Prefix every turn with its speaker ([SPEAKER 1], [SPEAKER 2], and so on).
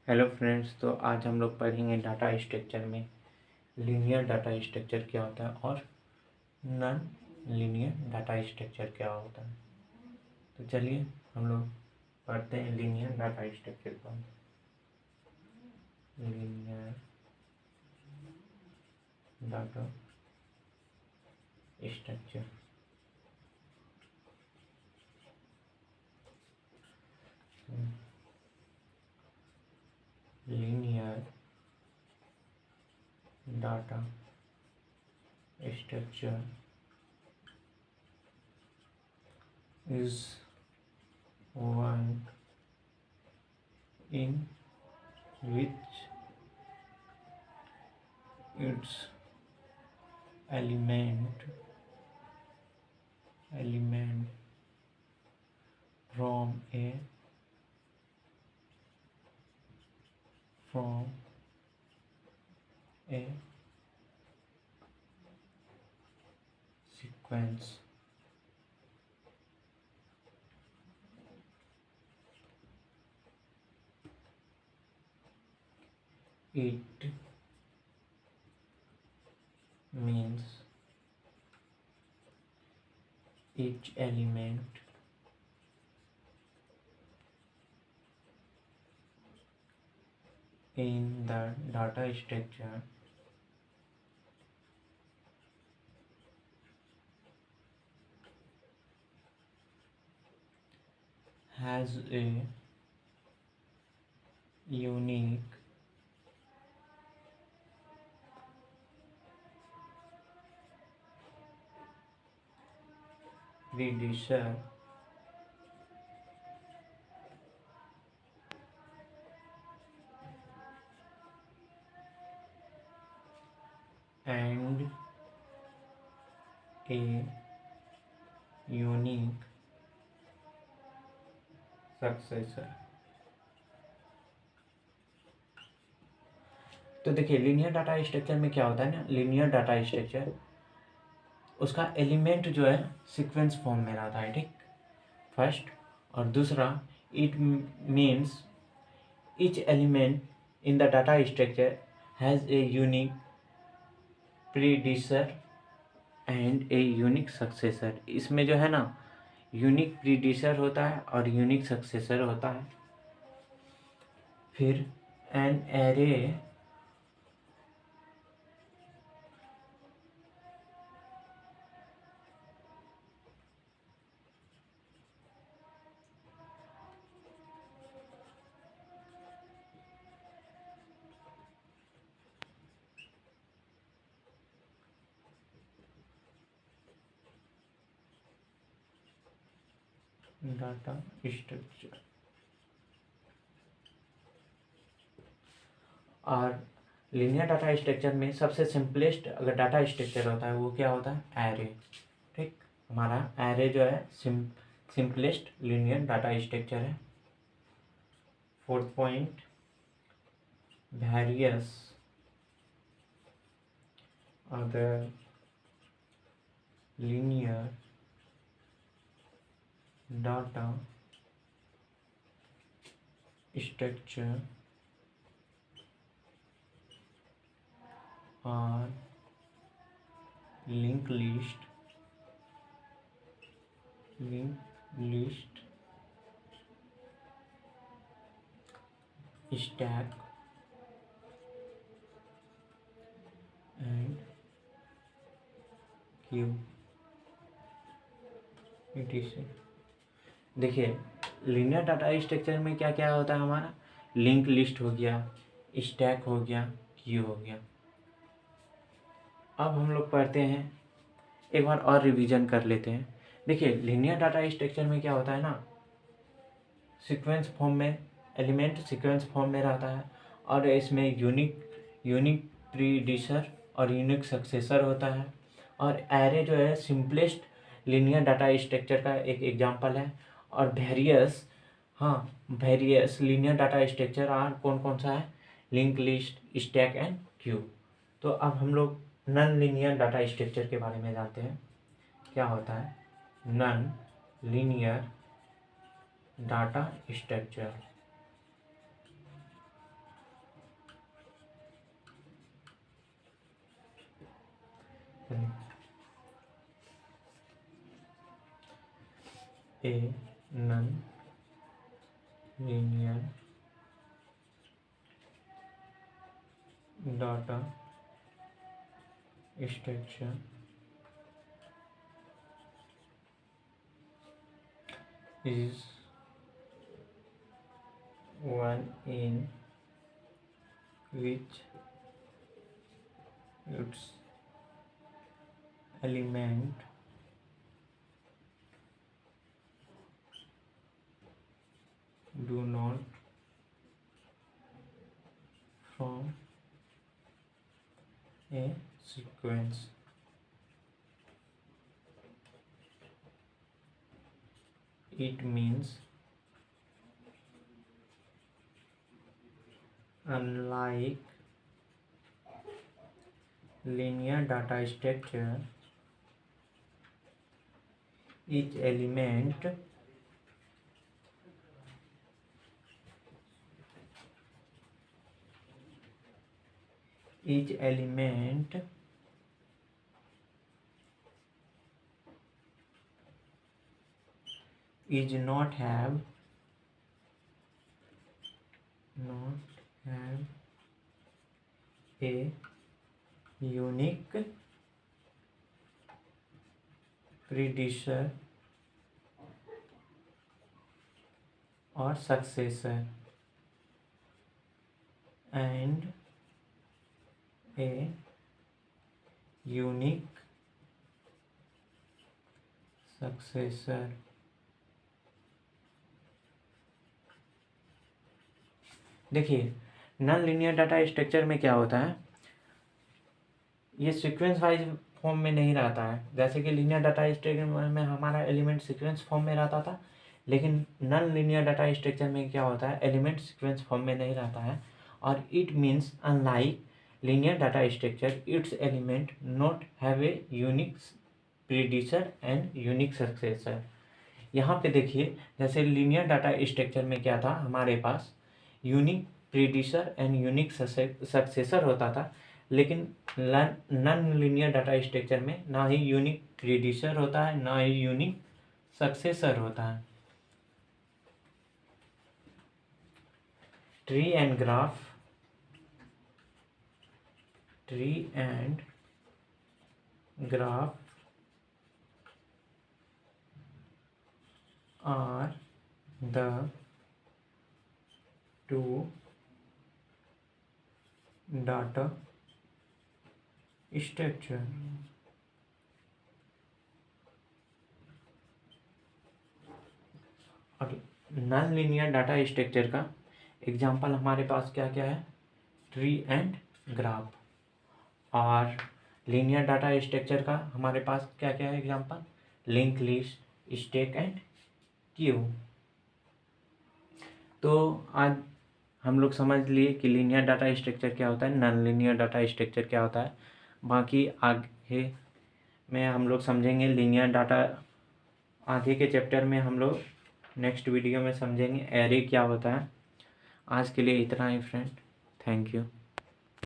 [SPEAKER 1] Hello friends, तो आज हम लोग पढ़ेंगे डाटा स्ट्रक्चर में लीनियर डाटा स्ट्रक्चर क्या होता है और नॉन लीनियर डाटा स्ट्रक्चर क्या होता है। तो चलिए हम लोग पढ़ते हैं लीनियर डाटा स्ट्रक्चर को। Linear data structure linear data structure is one in which its element from a sequence it means each element in the data structure has a unique predecessor and a unique successor। तो देखिए linear data structure में क्या होता है ना, linear data structure उसका element जो है सीक्वेंस फॉर्म में रहता है, ठीक, फर्स्ट। और दूसरा, it means each element in the data structure has a unique predecessor and a unique successor. इसमें जो है ना यूनिक प्रीडिसर होता है और यूनिक सक्सेसर होता है। फिर एन एरे डाटा स्ट्रक्चर और लीनियर डाटा स्ट्रक्चर में सबसे सिंपलेस्ट अगर डाटा स्ट्रक्चर होता है वो क्या होता है, एरे, ठीक। हमारा एरे जो है सिंपलेस्ट लीनियर डाटा स्ट्रक्चर है। Fourth point, various other linear data structure और link list stack and queue etc। देखिए लीनियर डाटा स्ट्रक्चर में क्या क्या होता है हमारा, लिंक लिस्ट हो गया, स्टैक हो गया, क्यू हो गया। अब हम लोग पढ़ते हैं, एक बार और रिवीजन कर लेते हैं। देखिए लीनियर डाटा स्ट्रक्चर में क्या होता है ना, सीक्वेंस फॉर्म में एलिमेंट सीक्वेंस फॉर्म में रहता है और इसमें यूनिक प्रीडिसर और यूनिक सक्सेसर होता है। और एरे जो है सिंपलेस्ट लीनियर डाटा स्ट्रक्चर का एक एग्जांपल है। और वेरियस लीनियर डाटा स्ट्रक्चर और कौन कौन सा है, link list, stack and Q. तो अब हम लोग नॉन लीनियर डाटा स्ट्रक्चर के बारे में जानते हैं। क्या होता है non linear data structure? A non-linear data structure is one in which its element do not form a sequence. It means unlike linear data structure, each element is not have a unique predecessor or successor, and a unique successor. देखिए, non linear data structure में क्या होता है, ये sequence wise form में नहीं रहता है। जैसे कि लीनियर डाटा स्ट्रक्चर में हमारा एलिमेंट सीक्वेंस फॉर्म में रहता था, लेकिन नॉन लीनियर डाटा स्ट्रक्चर में क्या होता है, एलिमेंट सीक्वेंस फॉर्म में नहीं रहता है। और it means unlike linear data structure, it's element not have a unique predecessor and unique successor. यहाँ पे देखिए, जैसे लीनियर डाटा स्ट्रक्चर में क्या था, हमारे पास unique predecessor and unique successor होता था, लेकिन नॉन लीनियर डाटा स्ट्रक्चर में ना ही यूनिक प्रीडिसर होता है, ना ही यूनिक सक्सेसर होता है। Tree and graph are the two data structure. और नॉन लीनियर डाटा स्ट्रक्चर का एग्जांपल हमारे पास क्या क्या है, ट्री एंड ग्राफ। और लीनियर डाटा स्ट्रक्चर का हमारे पास क्या क्या है example, link list, stack and Q. तो आज हम लोग समझ लिए कि लीनियर डाटा स्ट्रक्चर क्या होता है, नॉन लीनियर डाटा स्ट्रक्चर क्या होता है। बाकी आगे में हम लोग समझेंगे लीनियर डाटा, आगे के चैप्टर में हम लोग नेक्स्ट वीडियो में समझेंगे एरे क्या होता है। आज के लिए इतना ही फ्रेंड, थैंक यू।